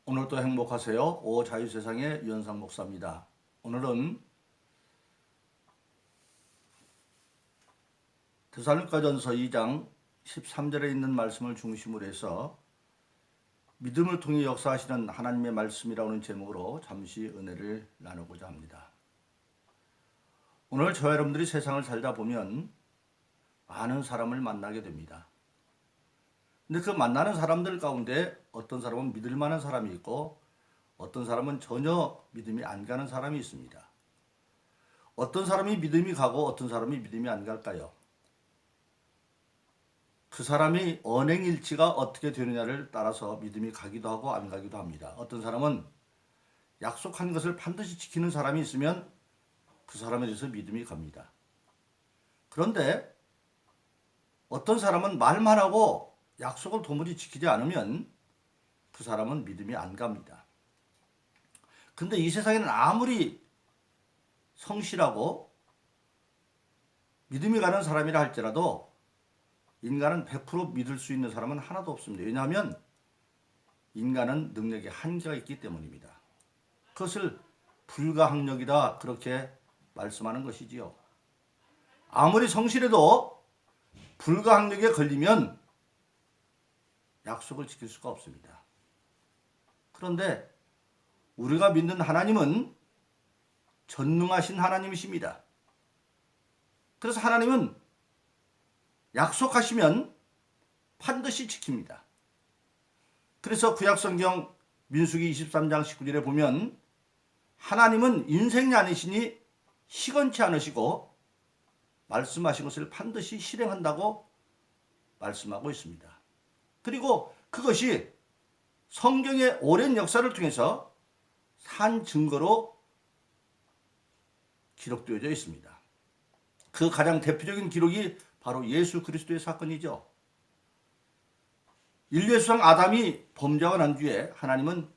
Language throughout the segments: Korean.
오늘도 행복하세요. 자유세상의 유현상 목사입니다. 오늘은 데살로니가전서 2장 13절에 있는 말씀을 중심으로 해서 믿음을 통해 역사하시는 하나님의 말씀이라는 제목으로 잠시 은혜를 나누고자 합니다. 오늘 저와 여러분들이 세상을 살다 보면 많은 사람을 만나게 됩니다. 근데 그 만나는 사람들 가운데 어떤 사람은 믿을 만한 사람이 있고 어떤 사람은 전혀 믿음이 안 가는 사람이 있습니다. 어떤 사람이 믿음이 가고 어떤 사람이 믿음이 안 갈까요? 그 사람이 언행일치가 어떻게 되느냐를 따라서 믿음이 가기도 하고 안 가기도 합니다. 어떤 사람은 약속한 것을 반드시 지키는 사람이 있으면 그 사람에 대해서 믿음이 갑니다. 그런데 어떤 사람은 말만 하고 약속을 도무지 지키지 않으면 그 사람은 믿음이 안 갑니다. 근데 이 세상에는 아무리 성실하고 믿음이 가는 사람이라 할지라도 인간은 100% 믿을 수 있는 사람은 하나도 없습니다. 왜냐하면 인간은 능력에 한계가 있기 때문입니다. 그것을 불가항력이다 그렇게 말씀하는 것이지요. 아무리 성실해도 불가항력에 걸리면 약속을 지킬 수가 없습니다. 그런데 우리가 믿는 하나님은 전능하신 하나님이십니다. 그래서 하나님은 약속하시면 반드시 지킵니다. 그래서 구약성경 민수기 23장 19절에 보면 하나님은 인생이 아니시니 시건치 않으시고 말씀하신 것을 반드시 실행한다고 말씀하고 있습니다. 그리고 그것이 성경의 오랜 역사를 통해서 산 증거로 기록되어져 있습니다. 그 가장 대표적인 기록이 바로 예수 그리스도의 사건이죠. 인류의 수상 아담이 범죄하고 난 뒤에 하나님은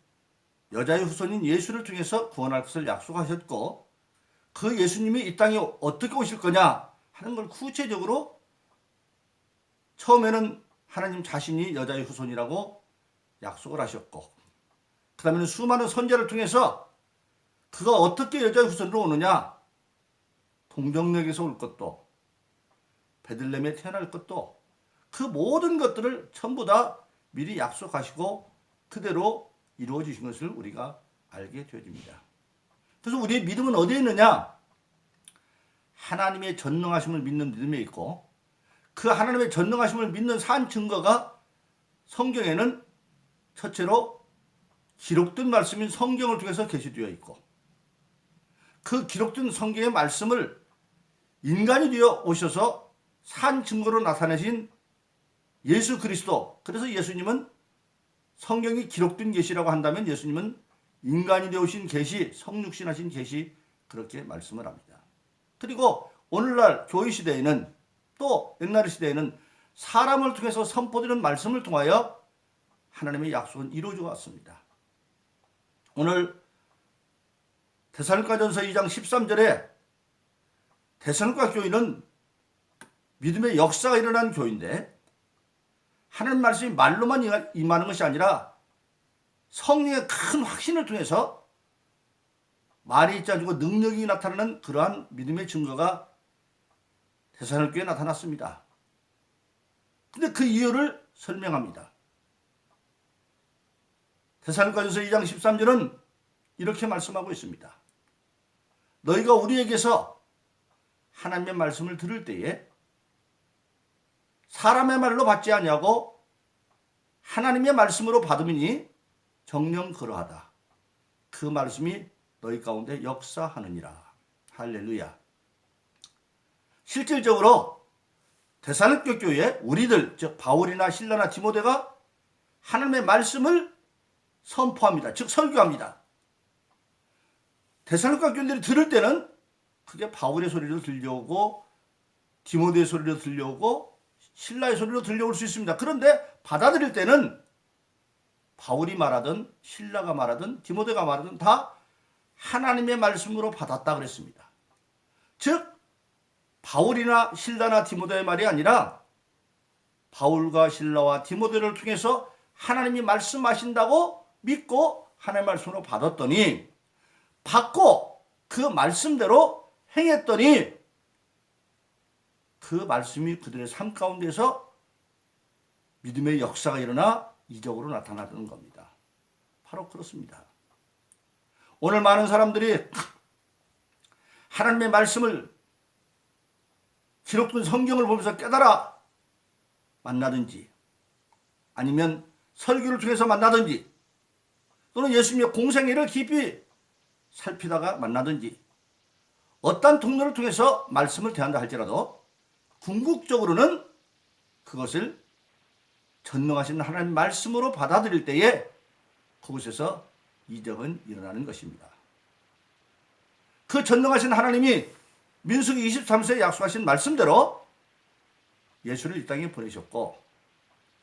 여자의 후손인 예수를 통해서 구원할 것을 약속하셨고 그 예수님이 이 땅에 어떻게 오실 거냐 하는 걸 구체적으로 처음에는 하나님 자신이 여자의 후손이라고 약속을 하셨고 그 다음에는 수많은 선지자를 통해서 그가 어떻게 여자의 후손으로 오느냐, 동정역에서 올 것도 베들레헴에 태어날 것도 그 모든 것들을 전부 다 미리 약속하시고 그대로 이루어 주신 것을 우리가 알게 되어집니다. 그래서 우리의 믿음은 어디에 있느냐? 하나님의 전능하심을 믿는 믿음에 있고 그 하나님의 전능하심을 믿는 산 증거가 성경에는 첫째로 기록된 말씀인 성경을 통해서 계시되어 있고 그 기록된 성경의 말씀을 인간이 되어 오셔서 산 증거로 나타내신 예수 그리스도. 그래서 예수님은 성경이 기록된 계시라고 한다면 예수님은 인간이 되어 오신 계시, 성육신하신 계시 그렇게 말씀을 합니다. 그리고 오늘날 교회 시대에는 또 옛날 시대에는 사람을 통해서 선포되는 말씀을 통하여 하나님의 약속은 이루어져 왔습니다. 오늘 데살로니가전서 2장 13절에 데살로니가 교회는 믿음의 역사가 일어난 교회인데 하나님 말씀이 말로만 임하는 것이 아니라 성령의 큰 확신을 통해서 말이 있지 않고 능력이 나타나는 그러한 믿음의 증거가 데살로니가 교회에 나타났습니다. 근데 그 이유를 설명합니다. 데살로니가전서 2장 13절은 이렇게 말씀하고 있습니다. 너희가 우리에게서 하나님의 말씀을 들을 때에 사람의 말로 받지 아니하고 하나님의 말씀으로 받음이니 정녕 그러하다. 그 말씀이 너희 가운데 역사하느니라. 할렐루야. 실질적으로 데살로니가 교회에 우리들 즉 바울이나 실라나 디모데가 하나님의 말씀을 선포합니다. 즉 설교합니다. 데살로니가 교인들이 들을 때는 그게 바울의 소리로 들려오고 디모데의 소리로 들려오고 실라의 소리로 들려올 수 있습니다. 그런데 받아들일 때는 바울이 말하든 실라가 말하든 디모데가 말하든 다 하나님의 말씀으로 받았다 그랬습니다. 즉 바울이나 실라나 디모데의 말이 아니라 바울과 실라와 디모데를 통해서 하나님이 말씀하신다고 믿고 하나님의 말씀으로 받고 그 말씀대로 행했더니 그 말씀이 그들의 삶 가운데서 믿음의 역사가 일어나 이적으로 나타나는 겁니다. 바로 그렇습니다. 오늘 많은 사람들이 하나님의 말씀을 기록된 성경을 보면서 깨달아 만나든지 아니면 설교를 통해서 만나든지 또는 예수님의 공생애를 깊이 살피다가 만나든지 어떤 통로를 통해서 말씀을 대한다 할지라도 궁극적으로는 그것을 전능하신 하나님의 말씀으로 받아들일 때에 그곳에서 이적은 일어나는 것입니다. 그 전능하신 하나님이 민수기 23세에 약속하신 말씀대로 예수를 이 땅에 보내셨고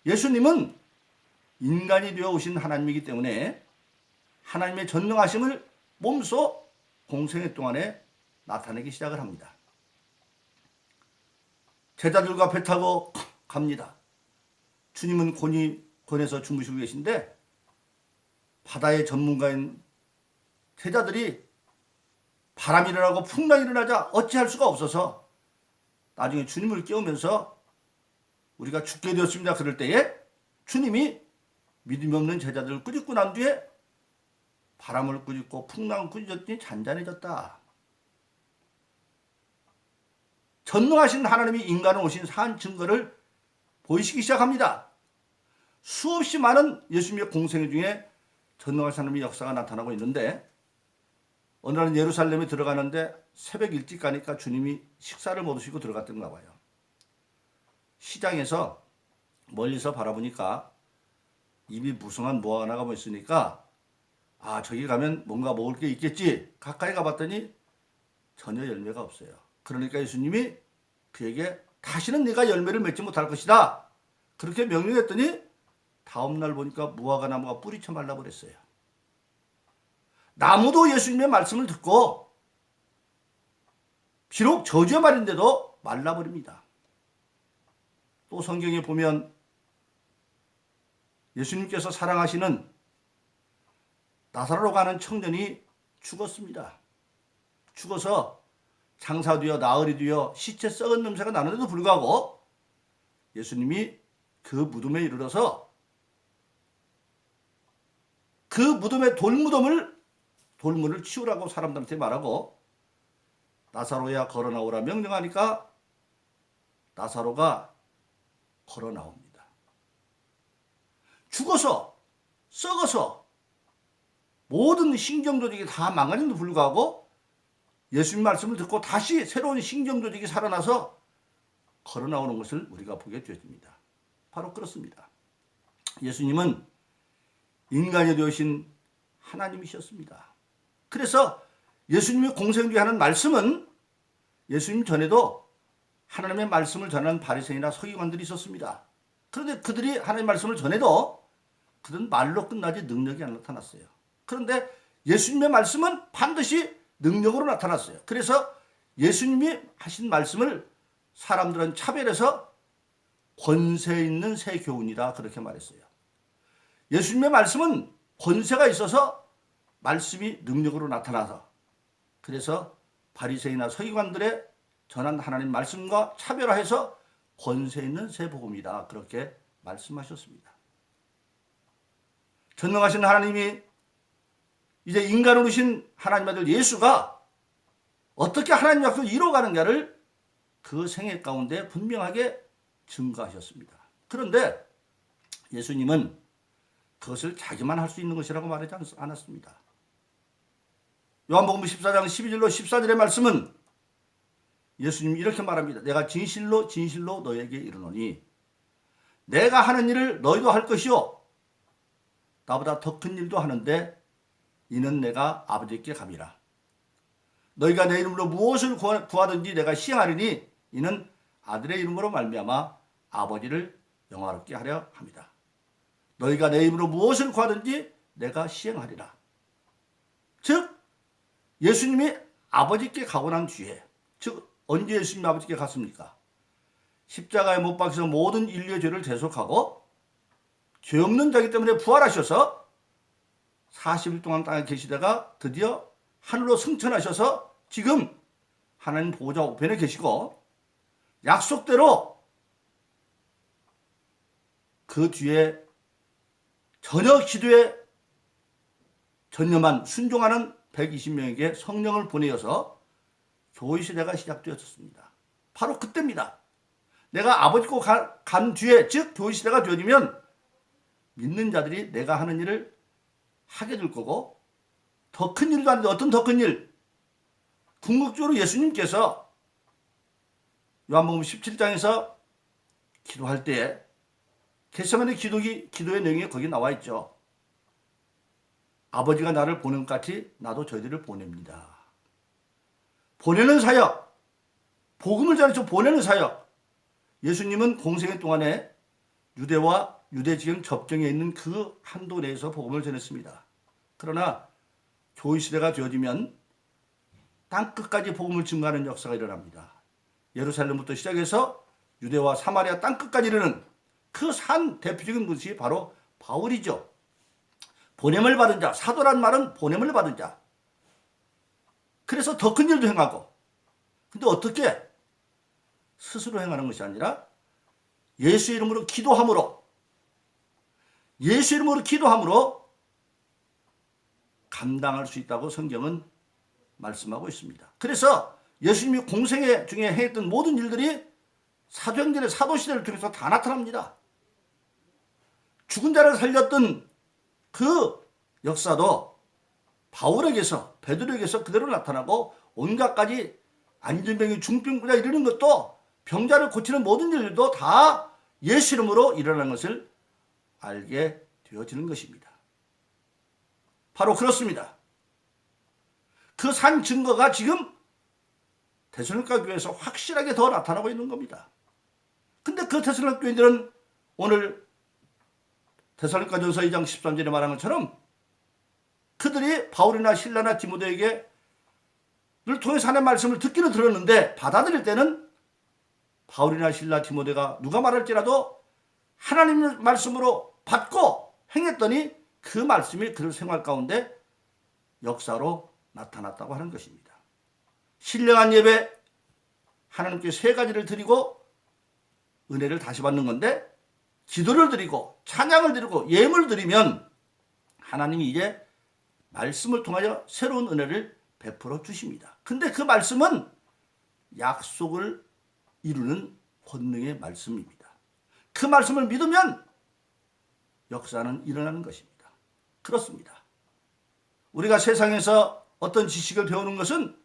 예수님은 인간이 되어 오신 하나님이기 때문에 하나님의 전능하심을 몸소 공생애 동안에 나타내기 시작을 합니다. 제자들과 배 타고 갑니다. 주님은 곤에서 주무시고 계신데 바다의 전문가인 제자들이 바람이 일어나고 풍랑이 일어나자 어찌할 수가 없어서 나중에 주님을 깨우면서 우리가 죽게 되었습니다. 그럴 때에 주님이 믿음이 없는 제자들을 꾸짖고 난 뒤에 바람을 꾸짖고 풍랑을 꾸짖었더니 잔잔해졌다. 전능하신 하나님이 인간을 오신 산 증거를 보이시기 시작합니다. 수없이 많은 예수님의 공생 중에 전능하신 하나님의 역사가 나타나고 있는데 어느 날은 예루살렘에 들어가는데 새벽 일찍 가니까 주님이 식사를 못 드시고 들어갔던가 봐요. 시장에서 멀리서 바라보니까 입이 무성한 무화과 나가 있으니까 저기 가면 뭔가 먹을 게 있겠지. 가까이 가봤더니 전혀 열매가 없어요. 그러니까 예수님이 그에게 다시는 네가 열매를 맺지 못할 것이다. 그렇게 명령했더니 다음날 보니까 무화과 나무가 뿌리쳐 말라버렸어요. 나무도 예수님의 말씀을 듣고 비록 저주의 말인데도 말라버립니다. 또 성경에 보면 예수님께서 사랑하시는 나사로로 가는 청년이 죽었습니다. 죽어서 장사되어 나흘이 되어 시체 썩은 냄새가 나는데도 불구하고 예수님이 그 무덤에 이르러서 그 무덤의 돌문을 치우라고 사람들한테 말하고 나사로야 걸어 나오라 명령하니까 나사로가 걸어 나옵니다. 죽어서 썩어서 모든 신경조직이 다 망가진데도 불구하고 예수님 말씀을 듣고 다시 새로운 신경조직이 살아나서 걸어 나오는 것을 우리가 보게 되었습니다. 바로 그렇습니다. 예수님은 인간이 되으신 하나님이셨습니다. 그래서 예수님이 공생중에 하는 말씀은 예수님 전에도 하나님의 말씀을 전하는 바리새인이나 서기관들이 있었습니다. 그런데 그들이 하나님의 말씀을 전해도 그들은 말로 끝나지 능력이 안 나타났어요. 그런데 예수님의 말씀은 반드시 능력으로 나타났어요. 그래서 예수님이 하신 말씀을 사람들은 차별해서 권세 있는 새 교훈이다 그렇게 말했어요. 예수님의 말씀은 권세가 있어서 말씀이 능력으로 나타나서 그래서 바리새인이나 서기관들의 전한 하나님 말씀과 차별화해서 권세 있는 새 복음이다 그렇게 말씀하셨습니다. 전능하신 하나님이 이제 인간으로 오신 하나님의 아들 예수가 어떻게 하나님 약속을 이루어가는가를 그 생애 가운데 분명하게 증거하셨습니다. 그런데 예수님은 그것을 자기만 할 수 있는 것이라고 말하지 않았습니다. 요한복음 14장 12절로 14절의 말씀은 예수님이 이렇게 말합니다. 내가 진실로 진실로 너에게 이르노니 내가 하는 일을 너희도 할 것이요 나보다 더 큰 일도 하는데 이는 내가 아버지께 감이라. 너희가 내 이름으로 무엇을 구하든지 내가 시행하리니 이는 아들의 이름으로 말미암아 아버지를 영화롭게 하려 합니다. 너희가 내 이름으로 무엇을 구하든지 내가 시행하리라. 즉 예수님이 아버지께 가고 난 뒤에 즉 언제 예수님이 아버지께 갔습니까? 십자가에 못 박혀서 모든 인류의 죄를 대속하고 죄 없는 자기 때문에 부활하셔서 40일 동안 땅에 계시다가 드디어 하늘로 승천하셔서 지금 하나님 보호자 우편에 계시고 약속대로 그 뒤에 전혀 기도에 전념한 순종하는 120명에게 성령을 보내어서 교회 시대가 시작되었습니다. 바로 그때입니다. 내가 아버지고 간 뒤에, 즉 교회 시대가 되어지면 믿는 자들이 내가 하는 일을 하게 될 거고, 더 큰 일도 아닌데 어떤 더 큰 일? 궁극적으로 예수님께서 요한복음 17장에서 기도할 때에 겟세마네 기도의 내용이 거기 나와 있죠. 아버지가 나를 보낸 것 같이 나도 저희들을 보냅니다. 보내는 사역, 복음을 전해서 보내는 사역. 예수님은 공생의 동안에 유대와 유대 지경 접경에 있는 그 한도 내에서 복음을 전했습니다. 그러나 교회 시대가 되어지면 땅끝까지 복음을 증거하는 역사가 일어납니다. 예루살렘부터 시작해서 유대와 사마리아 땅끝까지 이르는 그 산 대표적인 것이 바로 바울이죠. 보냄을 받은 자, 사도란 말은 보냄을 받은 자. 그래서 더 큰 일도 행하고. 근데 어떻게? 스스로 행하는 것이 아니라 예수 이름으로 기도함으로, 예수 이름으로 기도함으로 감당할 수 있다고 성경은 말씀하고 있습니다. 그래서 예수님이 공생 중에 행했던 모든 일들이 사도행전의 사도시대를 통해서 다 나타납니다. 죽은 자를 살렸던 그 역사도 바울에게서, 베드로에게서 그대로 나타나고, 온갖까지 안전병이 중병부자 이르는 것도, 병자를 고치는 모든 일들도 다 예수 이름으로 일어나는 것을 알게 되어지는 것입니다. 바로 그렇습니다. 그 산 증거가 지금 데살로니가 교회에서 확실하게 더 나타나고 있는 겁니다. 근데 그 데살로니가 교인들은 오늘 데살로니가전서 2장 13절에 말한 것처럼 그들이 바울이나 실라나 디모데에게 늘 통해서 하나님의 말씀을 듣기는 들었는데 받아들일 때는 바울이나 실라 디모데가 누가 말할지라도 하나님의 말씀으로 받고 행했더니 그 말씀이 그들 생활 가운데 역사로 나타났다고 하는 것입니다. 신령한 예배, 하나님께 세 가지를 드리고 은혜를 다시 받는 건데, 기도를 드리고 찬양을 드리고 예물을 드리면 하나님이 이제 말씀을 통하여 새로운 은혜를 베풀어 주십니다. 근데 그 말씀은 약속을 이루는 권능의 말씀입니다. 그 말씀을 믿으면 역사는 일어나는 것입니다. 그렇습니다. 우리가 세상에서 어떤 지식을 배우는 것은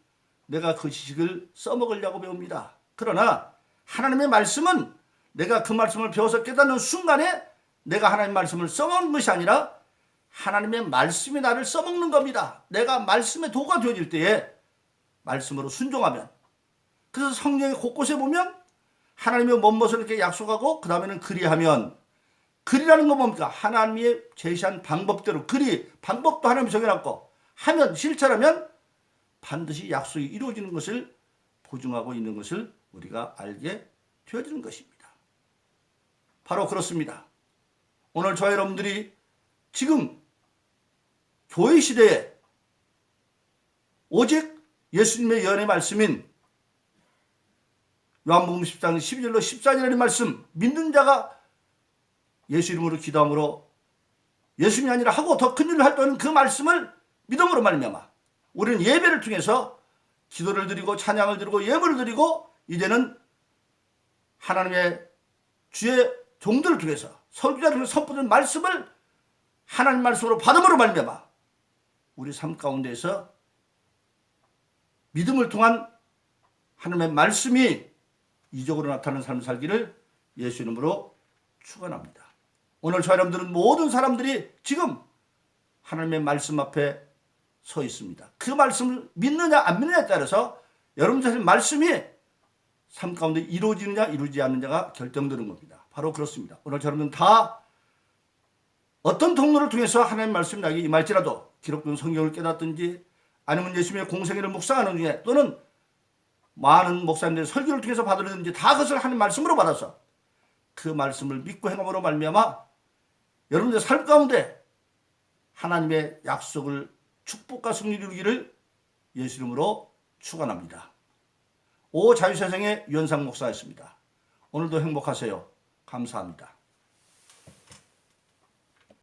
내가 그 지식을 써먹으려고 배웁니다. 그러나 하나님의 말씀은 내가 그 말씀을 배워서 깨닫는 순간에 내가 하나님의 말씀을 써먹는 것이 아니라 하나님의 말씀이 나를 써먹는 겁니다. 내가 말씀의 도가 되어질 때에 말씀으로 순종하면, 그래서 성경의 곳곳에 보면 하나님의 뭔것을 이렇게 약속하고 그 다음에는 그리하면, 그리라는 건 뭡니까? 하나님의 제시한 방법대로, 방법도 하나님이 정해놨고 하면, 실천하면 반드시 약속이 이루어지는 것을 보증하고 있는 것을 우리가 알게 되어지는 것입니다. 바로 그렇습니다. 오늘 저와 여러분들이 지금 교회 시대에 오직 예수님의 예언의 말씀인 요한복음 10장 12절로 14절의 말씀, 믿는 자가 예수 이름으로 기도함으로 예수님이 아니라 하고 더 큰 일을 할 때는 그 말씀을 믿음으로 말미암아 우리는 예배를 통해서 기도를 드리고 찬양을 드리고 예물을 드리고, 이제는 하나님의 주의 종들을 통해서 설교자를 통해서 선포된 말씀을 하나님 말씀으로 받음으로 말미암아 우리 삶 가운데에서 믿음을 통한 하나님의 말씀이 이적으로 나타나는 삶을 살기를 예수 이름으로 축원합니다. 오늘 저 여러분들은 모든 사람들이 지금 하나님의 말씀 앞에 서 있습니다. 그 말씀을 믿느냐 안 믿느냐에 따라서 여러분들의 말씀이 삶 가운데 이루어지느냐 이루어지지 않느냐가 결정되는 겁니다. 바로 그렇습니다. 오늘 여러분은 다 어떤 통로를 통해서 하나님의 말씀이 나에게 임할지라도 기록된 성경을 깨닫든지 아니면 예수님의 공생애를 묵상하는 중에 또는 많은 목사님들의 설교를 통해서 받으든지 다 그것을 하나님의 말씀으로 받아서 그 말씀을 믿고 행함으로 말미암아 여러분들의 삶 가운데 하나님의 약속을 축복과 승리를 이루기를 예수 이름으로 축원합니다. 오 자유세상의 유현상 목사였습니다. 오늘도 행복하세요. 감사합니다.